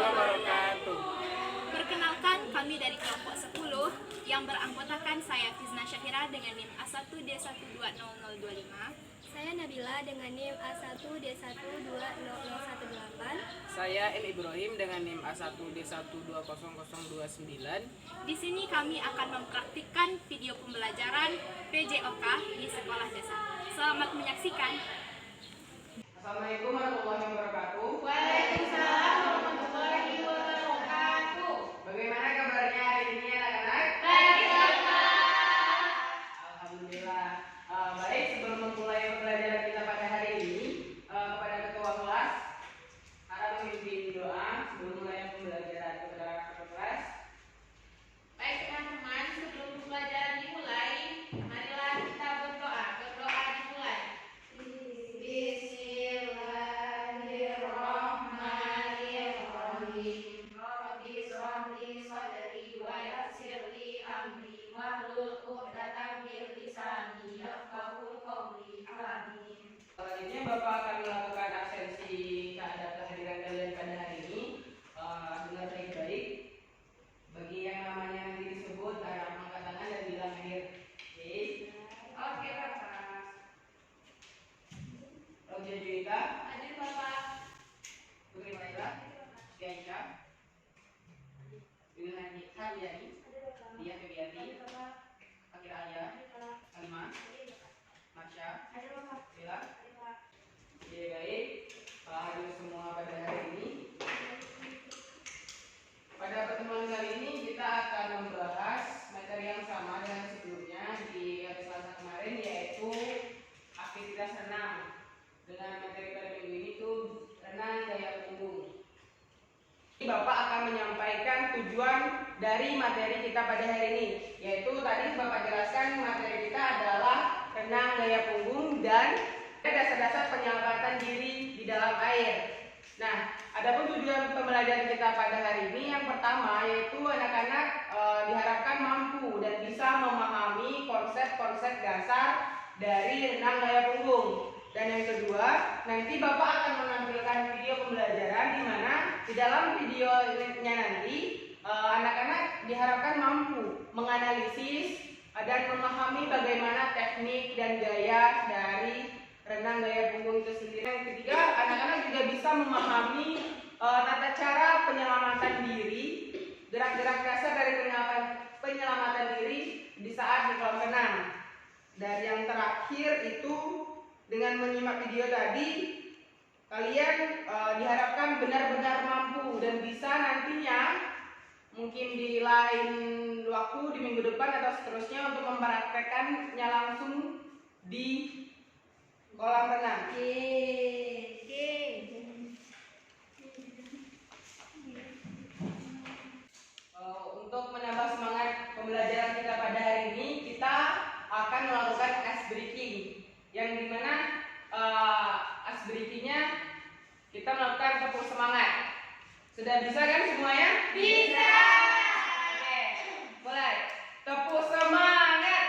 wabarakatuh. Perkenalkan, kami dari kelompok 10 yang beranggotakan saya Fizna Syahira dengan NIM A1D120025. Saya Nabila dengan NIM A1D120018. Saya El Ibrahim dengan NIM A1D120029. Di sini kami akan mempraktikkan video pembelajaran PJOK di sekolah desa. Selamat menyaksikan. Assalamualaikum warahmatullahi wabarakatuh. Waalaikumsalam warahmatullahi wabarakatuh. Bagaimana kabarnya hari ini anak-anak? Baik, Bapak. Alhamdulillah. Baik, sebelum memulai pembelajaran kita pada hari ini, kepada ketua kelas, harap memimpin doa sebelum mulai pembelajaran kepada ketua kelas. Baik teman-teman, sebelum pembelajaran dimulai, marilah kita berdoa. Berdoa dimulai. Bismillahirrahmanirrahim. Rabbi shrahli sadri wa yassirli amri wahlul 'uqdatam min lisani yafqahu qawli. Amin. Selanjutnya Bapak akan melakukan absensi terhadap kehadiran kalian pada hari ini. Dengar baik-baik. Bagi yang namanya nanti disebut, harap angkat tangan dan bilang hadir. Oke, Bapak. Roja Juwita, Hadir, Bapak. Putri Maila, Aisyah, Wilhani Haryani, Dia Febiati, Fakir Alia, Alma, Masya, Bella. Oke, baik. Hadir semua pada hari ini. Pada pertemuan kali ini kita akan membahas materi yang sama dengan sebelumnya di hari Selasa kemarin, yaitu aktivitas renang. Dengan materi pada minggu ini itu renang gaya punggung. Bapak akan menyampaikan tujuan dari materi kita pada hari ini, yaitu tadi Bapak jelaskan materi kita adalah renang gaya punggung dan dasar-dasar penyelamatan diri di dalam air. Nah, adapun tujuan pembelajaran kita pada hari ini yang pertama yaitu anak-anak diharapkan mampu dan bisa memahami konsep-konsep dasar dari renang gaya punggung. Dan yang kedua, nanti Bapak akan menampilkan video pembelajaran di mana di dalam videonya nanti anak-anak diharapkan mampu menganalisis dan memahami bagaimana teknik dan gaya dari renang gaya punggung itu sendiri. Yang ketiga, anak-anak juga bisa memahami tata cara penyelamatan diri, gerak-gerak dasar dari penyelamatan diri di saat di kolam renang. Dan yang terakhir itu dengan menyimak video tadi, kalian diharapkan benar-benar mampu dan bisa nantinya mungkin di lain waktu di minggu depan atau seterusnya untuk mempraktekkannya langsung di kolam renang. Untuk menambah semangat pembelajaran kita pada hari ini, kita akan melakukan ice breaking, yang dimana ice breakingnya kita melakukan tepuk semangat. Sudah bisa kan semuanya? Bisa. Oke, mulai. Tepuk semangat.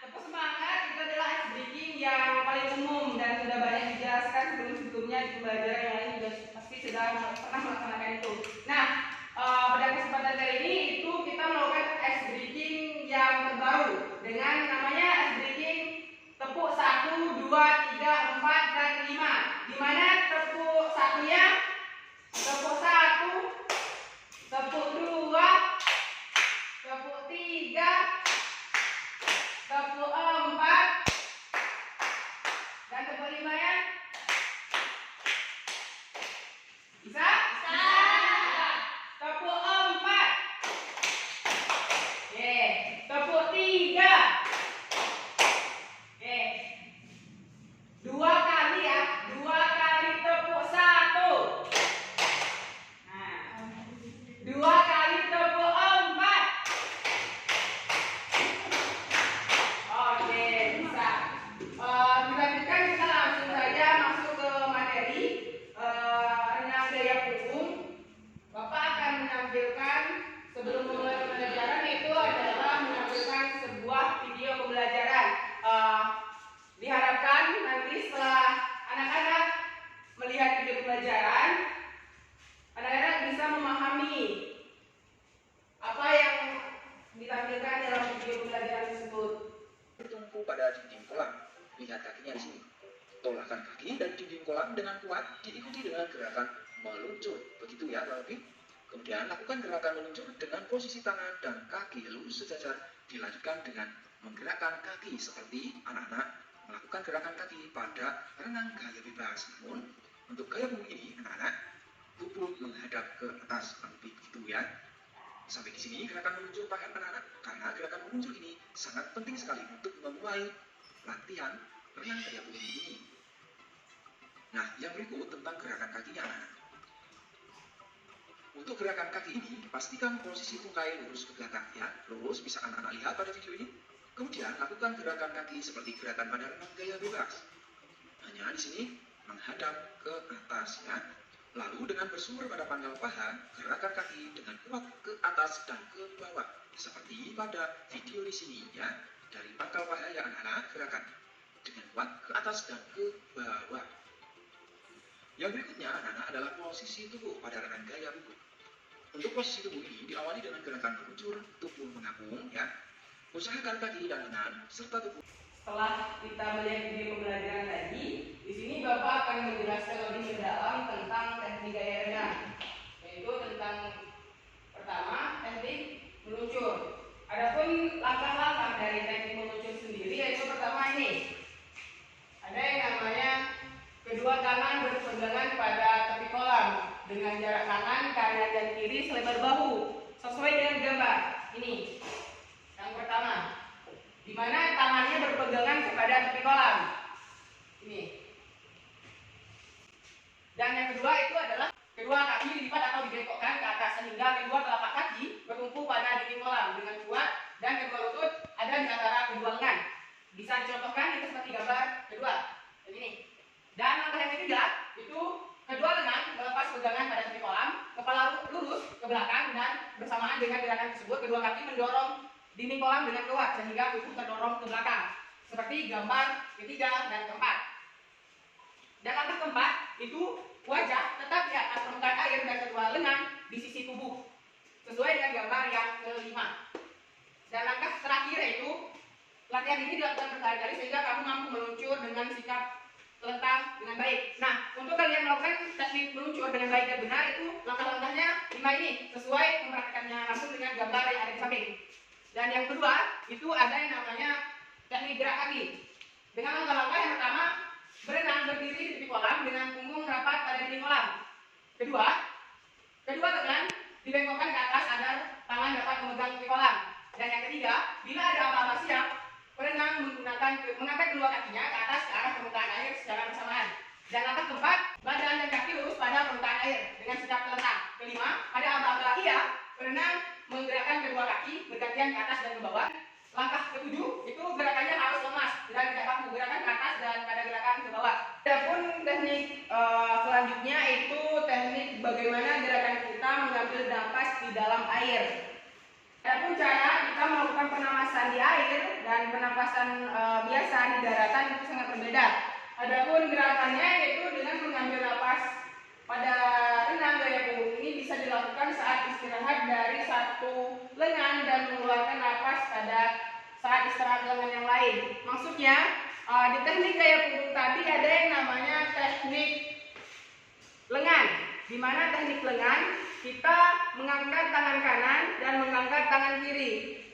Tepuk semangat itu adalah ice breaking yang paling umum dan sudah banyak dijelaskan sebelum-sebelumnya di pembelajaran yang lain juga pasti sudah pernah melaksanakan itu. Nah, pada kesempatan kali ini itu kita melakukan ice breaking yang terbaru dengan namanya ice breaking tepuk 1, 2, 3, 4, dan 5. Dimana tepuk satunya, tepuk 1, tepuk 2, tepuk 3, tepuk 4, dan tepuk 5 ya. Bisa? Bisa. Tepuk 4. lihat kakinya di sini. Tolakkan kaki dari dinding kolam dengan kuat, diikuti dengan gerakan meluncur. Begitu ya, kurang lebih. Kemudian lakukan gerakan meluncur dengan posisi tangan dan kaki lurus sejajar. Dilanjutkan dengan menggerakkan kaki seperti anak-anak melakukan gerakan kaki pada renang gaya bebas. Namun untuk gaya bumi ini, anak-anak, tubuh menghadap ke atas, kurang lebih begitu ya. Sampai di sini gerakan meluncur paham anak-anak, karena gerakan meluncur ini sangat penting sekali untuk memulai latihan renang gaya bumi ini. Nah, yang berikut tentang gerakan kakinya anak-anak. Untuk gerakan kaki ini, pastikan posisi tungkai lurus ke belakang ya. Lurus bisa anak-anak lihat pada video ini. Kemudian lakukan gerakan kaki seperti gerakan pada renang gaya bebas. Hanya di sini menghadap ke atas ya. Lalu dengan bersumber pada pangkal paha, gerakan kaki dengan kuat ke atas dan ke bawah. Seperti pada video di sini ya. Dari pangkal paha ya anak-anak, gerakan dengan kuat ke atas dan ke bawah. Yang berikutnya anak-anak adalah posisi tubuh pada renang gaya buku. Untuk posisi tubuh ini diawali dengan gerakan meluncur, tubuh mengapung ya. Usahakan kaki dan lengan serta tubuh. Setelah kita melihat video pembelajaran tadi, di sini Bapak akan menjelaskan lebih mendalam tentang teknik gaya renang, yaitu tentang pertama teknik meluncur. Adapun langkah-langkah dari teknik meluncur sendiri yaitu pertama ini ada yang namanya kedua tangan berpegangan pada tepi kolam dengan jarak tangan kanan dan kiri selebar bahu sesuai dengan gambar ini. Yang pertama, di mana tangannya berpegangan kepada tepi kolam ini. Dan yang kedua itu adalah kedua kaki dilipat atau dibengkokkan ke atas sehingga kedua telapak kaki bertumpu pada dinding kolam dengan kuat dan kedua lutut ada di antara kedua lengan. Bisa dicontohkan itu seperti gambar kedua begini. Dan langkah yang ketiga itu kedua lengan melepas pegangan pada tepi kolam, kepala lurus ke belakang dan bersamaan dengan gerakan tersebut kedua kaki mendorong dinding kolam dengan kuat sehingga tubuh terdorong ke belakang seperti gambar ketiga dan keempat. Dan langkah keempat itu wajah tetap di atas permukaan air dan kedua lengan di sisi tubuh sesuai dengan gambar yang kelima. Dan langkah terakhir yaitu latihan ini dilakukan berkali-kali sehingga kamu mampu meluncur dengan sikap telentang dengan baik. Nah, untuk kalian melakukan teknik meluncur dengan baik dan benar itu langkah-langkahnya 5 ini sesuai mempraktikkannya langsung dengan gambar yang ada di samping. Dan yang kedua itu ada yang namanya teknik gerak kaki. Dengan langkah-langkah yang pertama berenang berdiri di tepi kolam dengan punggung rapat pada dinding kolam. Kedua tangan dibengkokkan ke atas agar tangan dapat memegang tepi kolam. Dan yang ketiga, bila ada apa-apa siap, berenang mengangkat kedua kakinya ke atas ke arah permukaan air secara bersamaan. Dan langkah keempat, badan dan kaki lurus pada permukaan air dengan sikap telentang. Kelima, ada apa-apa lagi ya, berenang menggerakkan kedua kaki bergantian ke atas dan ke bawah. Langkah ketujuh itu gerakannya harus lemas dan tidak kaku, gerakan ke atas dan pada gerakan ke bawah. Adapun teknik selanjutnya itu teknik bagaimana gerakan kita mengambil nafas di dalam air. Adapun cara kita melakukan pernapasan di air dan pernapasan biasa di daratan itu sangat berbeda. Adapun gerakannya yaitu dengan mengambil nafas pada renang gaya punggung ini bisa dilakukan saat istirahat dari satu lengan dan mengeluarkan nafas pada saat istirahat lengan yang lain. Maksudnya di teknik gaya punggung tadi ada yang namanya teknik lengan, di mana teknik lengan kita mengangkat tangan kanan dan mengangkat tangan kiri.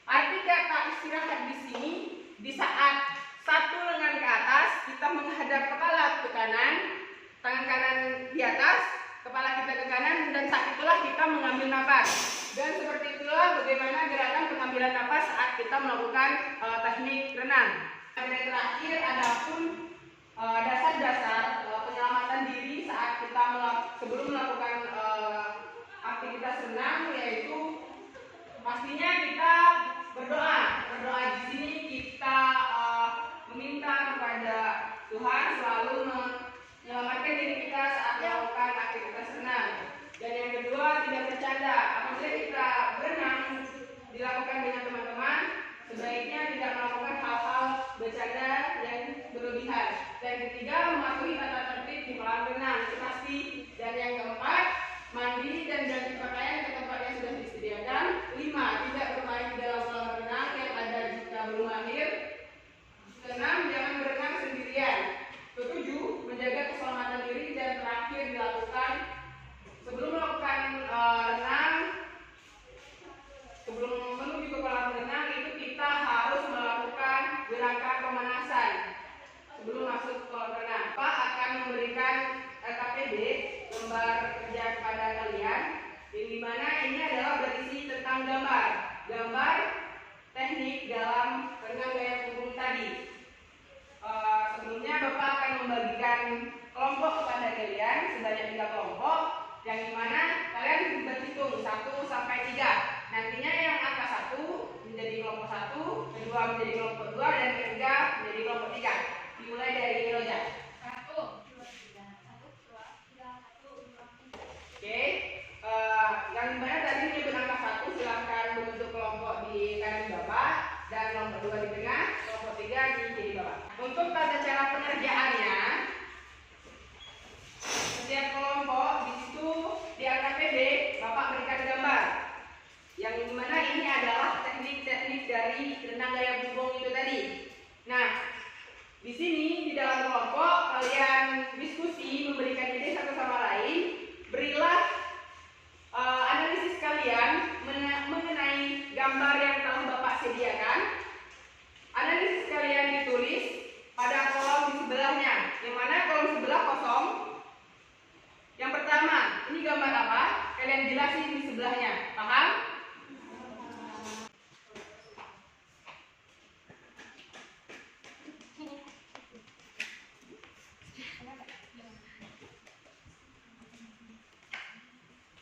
Arti kata istirahat di sini di saat satu lengan ke atas kita menghadap kepala ke kanan, tangan kanan di atas, kepala kita ke kanan, dan saat itulah kita mengambil nafas. Dan seperti itulah bagaimana gerakan pengambilan nafas saat kita melakukan teknik renang. Dan yang terakhir adapun dasar-dasar penyelamatan diri saat kita sebelum melakukan aktivitas renang, yaitu pastinya kita berdoa. Berdoa di sini kita meminta kepada Tuhan selalu menyelamatkan diri kita saat melakukan aktivitas renang. Dan yang kedua, tidak bercanda. Apabila kita berenang dilakukan dengan teman-teman, sebaiknya tidak melakukan hal-hal bercanda yang berlebihan. Dan ketiga, mematuhi tata tertib di kolam renang, itu pasti. Dan yang keempat, mandi dan ganti pakaian ke tempat yang sudah disediakan. 5. Tidak bermain di dalam kolam renang yang ada jika belum lahir. 6. Jangan berenang gambar. Gambar teknik dalam renang gaya punggung tadi. Sebelumnya Bapak akan membagikan kelompok kepada kalian sebanyak 3 kelompok, yang dimana kalian berhitung 1 sampai 3. Nantinya yang angka 1 menjadi kelompok 1, kedua menjadi kelompok 2, dan ketiga menjadi kelompok 3. Dimulai dari Roja. 1, 2, 3, 1, 2, 3, 1, 2, 3. Oke, yang dimana tadi menyebut angka 1, silahkan membentuk kelompok di kanan Bapak, dan kelompok 2 di tengah, kelompok 3 di kiri Bapak. Untuk tata cara pengerjaannya, setiap kelompok di situ di angka PD Bapak berikan gambar, yang dimana ini adalah teknik-teknik dari renang gaya punggung itu tadi. Nah, di sini di dalam kelompok kalian diskusi, memberikan ide satu sama lain. Berilah analisis kalian mengenai gambar yang telah Bapak sediakan. Analisis kalian ditulis pada kolom di sebelahnya, yang mana kolom sebelah kosong. Yang pertama, ini gambar apa? Kalian jelasin di sebelahnya. Paham?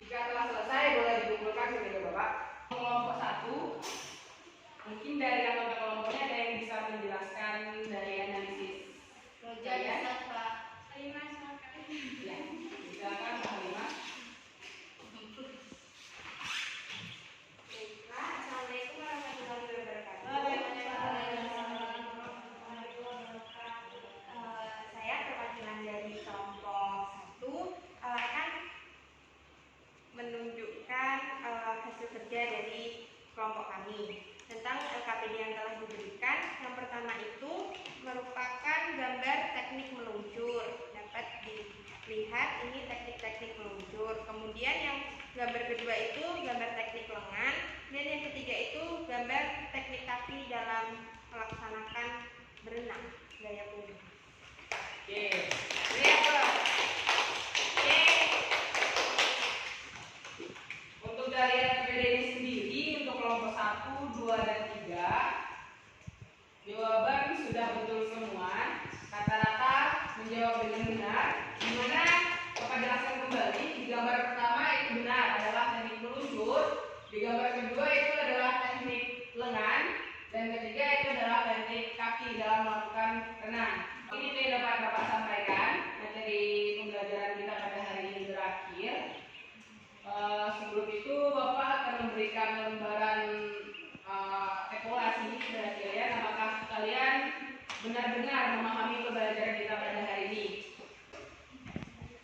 Jika telah selesai, boleh dikumpulkan sebagai Bapak. Kelompok 1, mungkin dari anggota kelompoknya ada yang bisa menjelaskan dari analisis. Roja bisa Pak. 5 sekali. Ya, silakan Pak Lima. Assalamualaikum warahmatullahi wabarakatuh. Saya perwakilan dari kelompok 1 akan menunjukkan hasil kerja dari kelompok kami tentang LKPD yang telah diberikan. Yang pertama itu merupakan gambar teknik meluncur. Dapat dilihat ini teknik-teknik meluncur. Kemudian yang gambar kedua itu gambar teknik lengan, dan yang ketiga itu gambar teknik kaki dalam melaksanakan berenang gaya punggung. Oke. Lihat, Pak. Oke. Untuk dari LKPD ini sendiri, untuk kelompok 1, 2, dan 3, jawaban sudah betul semua. Rata-rata menjawab dengan benar. Di mana Bapak jelaskan kembali, di gambar pertama itu benar adalah teknik meluncur, di gambar kedua itu adalah teknik lengan, dan ketiga itu adalah teknik kaki dalam melakukan renang. Ini yang dapat Bapak sampaikan. Materi pembelajaran kita pada hari ini berakhir. Sebelum itu Bapak akan memberikan lembaran evaluasi kepada kalian. Apakah kalian benar-benar memahami pembelajaran kita pada hari ini?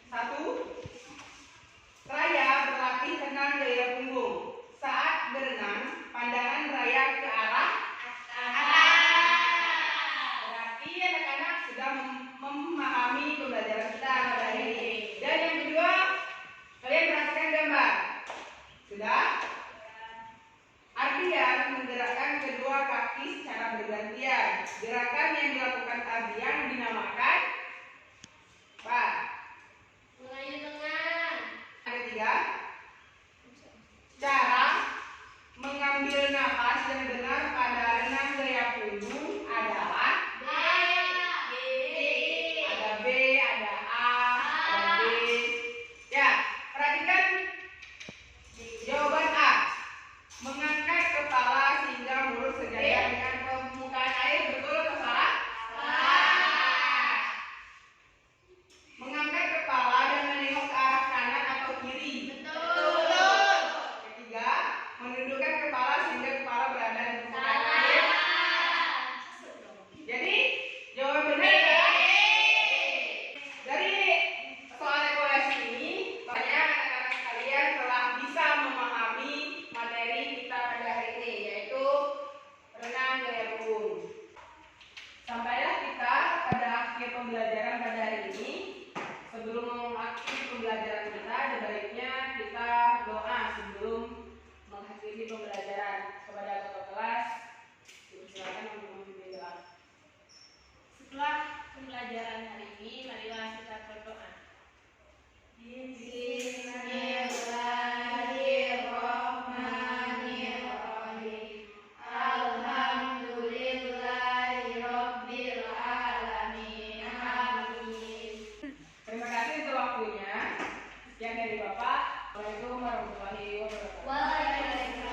1. Raya berlatih renang gaya punggung. Saat berenang, pandangan Raya ke arah atas. Berarti anak-anak sudah memahami pembelajaran kita pada hari ini. Dan yang kedua, kalian perhatikan gambar. Sudah? Ardian menggerakkan kedua kaki secara bergantian. Gerakan yang dilakukan Ardian dinamakan apa? Mengayun lengan. Ada 3. Cara mengambil napas yang benar pada renang gaya punggung adalah ada B, ada A, ada B. Ya, perhatikan jawaban A. Mengangkat kepala sehingga mulut sejajar dengan permukaan air. Betul atau salah? Salah. Mengangkat kepala dan menengok ke arah kanan atau kiri. Betul. Ketiga, menundukkan kepala sehingga kepala berada di permukaan air. Jadi, jawaban benar adalah dari soal evaluasi ini, banyak anak-anak sekalian telah bisa memahami materi kita pada hari ini, yaitu renang gaya punggung. Sampailah kita pada akhir pembelajaran pada hari ini. Sebelum mengakhiri pembelajaran kita, ada baiknya kita doa sebelum mengakhiri pembelajaran. Kepada ketua kelas, silakan untuk memimpin doa. Setelah pembelajaran hari ini, marilah kita berdoa. Bismillahirrahmanirrahim. dari Bapak. Assalamualaikum warahmatullahi wabarakatuh. Waalaikumsalam.